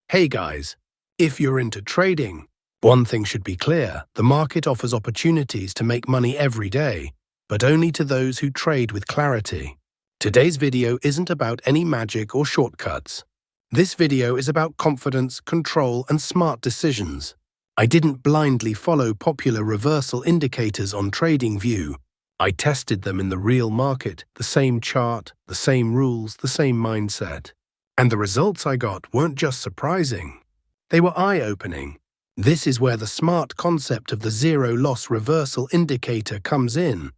Hey guys, if you're into trading, one thing should be clear: the market offers opportunities to make money every day, but only to those who trade with clarity. Today's video isn't about any magic or shortcuts. This video is about confidence, control, and smart decisions. I didn't blindly follow popular reversal indicators on TradingView. I tested them in the real market, the same chart, the same rules, the same mindset. And the results I got weren't just surprising, they were eye-opening. This is where the smart concept of the zero-loss reversal indicator comes in.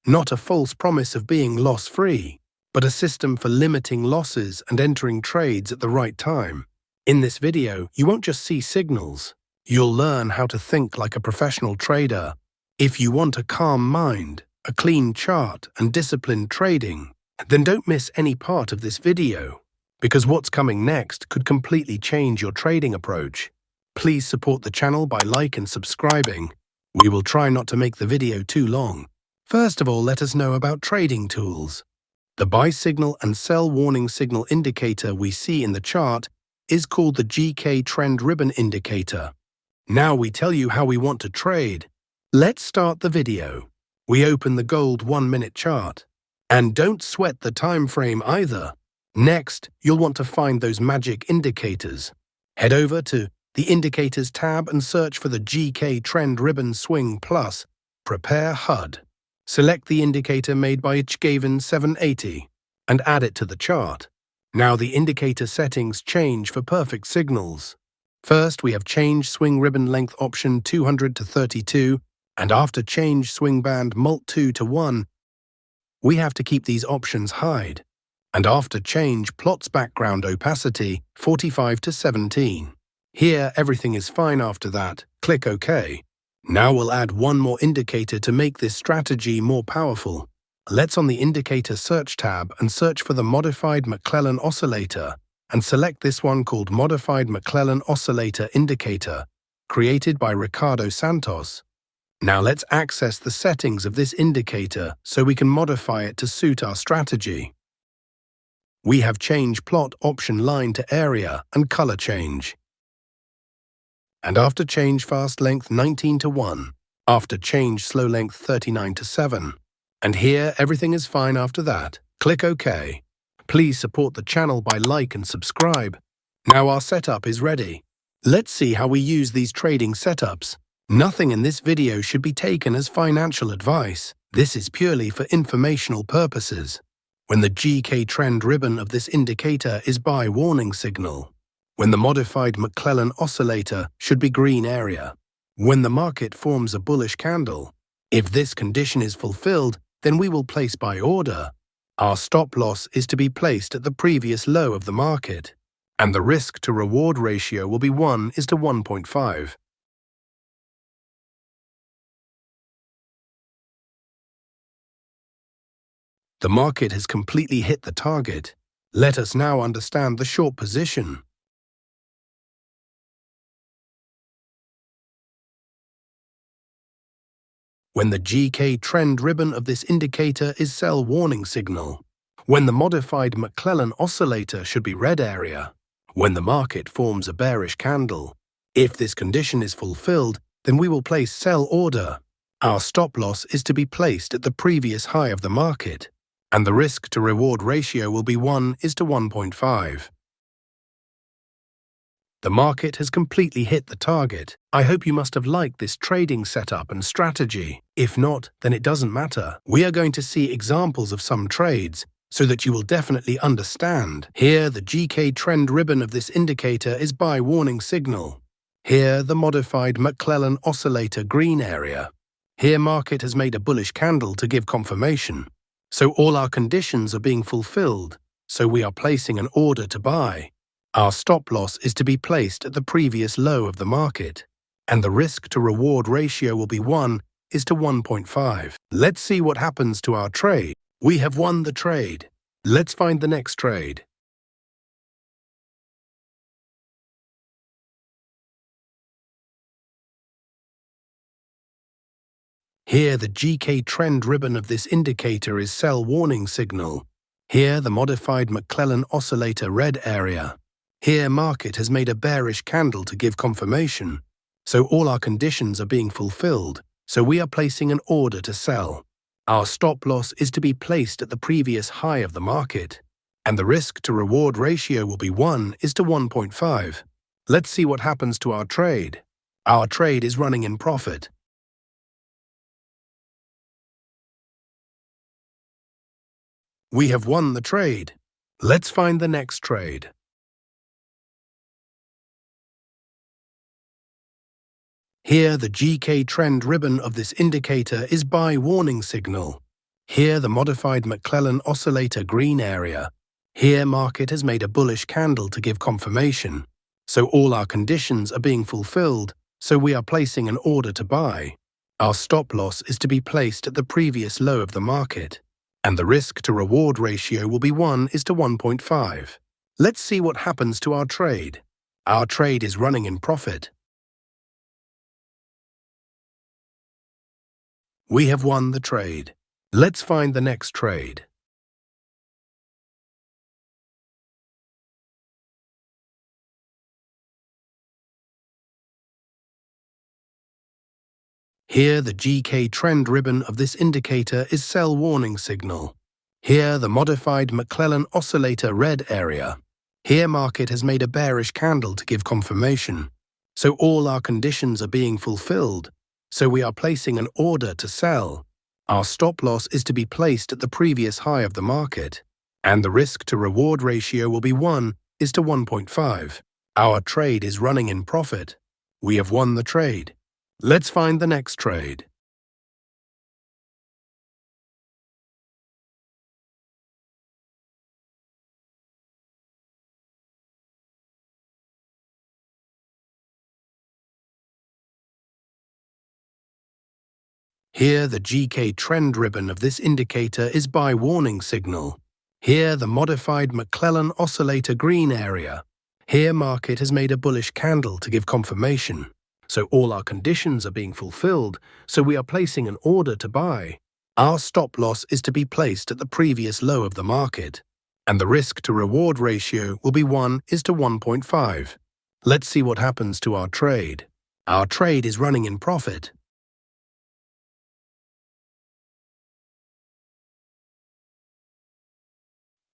Not a false promise of being loss-free, but a system for limiting losses and entering trades at the right time. In this video, you won't just see signals, you'll learn how to think like a professional trader. If you want a calm mind, a clean chart, and disciplined trading, then don't miss any part of this video, because what's coming next could completely change your trading approach. Please support the channel by and subscribing. We will try not to make the video too long. First of all, let us know about trading tools. The buy signal and sell warning signal indicator we see in the chart is called the GK Trend Ribbon Indicator. Now we tell you how we want to trade. Let's start the video. We open the gold 1-minute chart. And don't sweat the time frame either. Next, you'll want to find those magic indicators. Head over to the Indicators tab and search for the GK Trend Ribbon Swing Plus. Prepare HUD. Select the indicator made by Gavin 780 and add it to the chart. Now the indicator settings change for perfect signals. First, we have Change Swing Ribbon Length option 200 to 32, and after Change Swing Band Mult 2 to 1, we have to keep these options hide. And after Change Plots Background Opacity 45 to 17. Here, everything is fine after that. Click OK. Now we'll add one more indicator to make this strategy more powerful. Let's on the Indicator Search tab and search for the Modified McClellan Oscillator, and select this one called Modified McClellan Oscillator Indicator, created by Ricardo Santos. Now let's access the settings of this indicator so we can modify it to suit our strategy. We have Change Plot option line to area and color change. And after Change Fast Length 19 to 1, after Change Slow Length 39 to 7. And here everything is fine after that. Click OK. Please support the channel by and subscribe. Now our setup is ready. Let's see how we use these trading setups. Nothing in this video should be taken as financial advice. This is purely for informational purposes. When the GK trend ribbon of this indicator is buy warning signal. When the modified McClellan oscillator should be green area. When the market forms a bullish candle. If this condition is fulfilled, then we will place buy order. Our stop loss is to be placed at the previous low of the market. And the risk to reward ratio will be 1:1.5. The market has completely hit the target. Let us now understand the short position. When the GK trend ribbon of this indicator is sell warning signal. When the modified McClellan oscillator should be red area. When the market forms a bearish candle. If this condition is fulfilled, then we will place sell order. Our stop loss is to be placed at the previous high of the market. And the risk to reward ratio will be 1:1.5. The market has completely hit the target. I hope you must have liked this trading setup and strategy. If not, then it doesn't matter. We are going to see examples of some trades so that you will definitely understand. Here, the GK trend ribbon of this indicator is buy warning signal. Here, the modified McClellan oscillator green area. Here, market has made a bullish candle to give confirmation. So all our conditions are being fulfilled, so we are placing an order to buy. Our stop loss is to be placed at the previous low of the market, and the risk to reward ratio will be 1:1.5. Let's see what happens to our trade. We have won the trade. Let's find the next trade. Here, the GK trend ribbon of this indicator is sell warning signal. Here, the modified McClellan oscillator red area. Here, market has made a bearish candle to give confirmation. So all our conditions are being fulfilled, so we are placing an order to sell. Our stop loss is to be placed at the previous high of the market, and the risk-to-reward ratio will be 1:1.5. Let's see what happens to our trade. Our trade is running in profit. We have won the trade. Let's find the next trade. Here, the GK trend ribbon of this indicator is buy warning signal. Here, the modified McClellan oscillator green area. Here, market has made a bullish candle to give confirmation. So all our conditions are being fulfilled, so we are placing an order to buy. Our stop loss is to be placed at the previous low of the market, and the risk-to-reward ratio will be 1:1.5. Let's see what happens to our trade. Our trade is running in profit. We have won the trade. Let's find the next trade. Here, the GK trend ribbon of this indicator is sell warning signal. Here, the modified McClellan oscillator red area. Here, market has made a bearish candle to give confirmation. So all our conditions are being fulfilled, so we are placing an order to sell. Our stop loss is to be placed at the previous high of the market, and the risk-to-reward ratio will be 1:1.5. Our trade is running in profit. We have won the trade. Let's find the next trade. Here, the GK trend ribbon of this indicator is buy warning signal. Here, the modified McClellan oscillator green area. Here, market has made a bullish candle to give confirmation. So all our conditions are being fulfilled, so we are placing an order to buy. Our stop loss is to be placed at the previous low of the market, and the risk-to-reward ratio will be 1:1.5. Let's see what happens to our trade. Our trade is running in profit.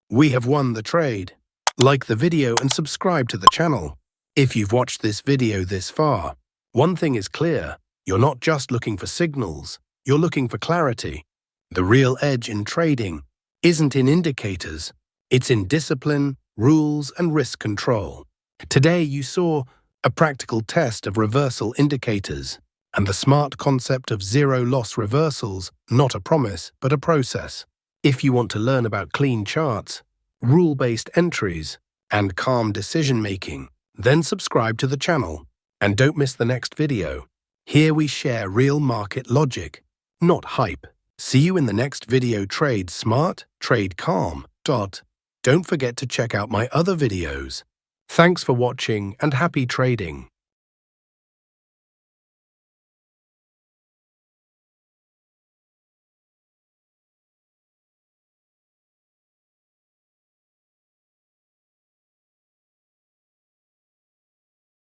We have won the trade. Like the video and subscribe to the channel. If you've watched this video this far, one thing is clear: you're not just looking for signals, you're looking for clarity. The real edge in trading isn't in indicators, it's in discipline, rules, and risk control. Today you saw a practical test of reversal indicators and the smart concept of zero-loss reversals, not a promise, but a process. If you want to learn about clean charts, rule-based entries, and calm decision-making, then subscribe to the channel. And don't miss the next video. Here we share real market logic, not hype. See you in the next video. Trade smart, trade calm. Don't forget to check out my other videos. Thanks for watching and happy trading.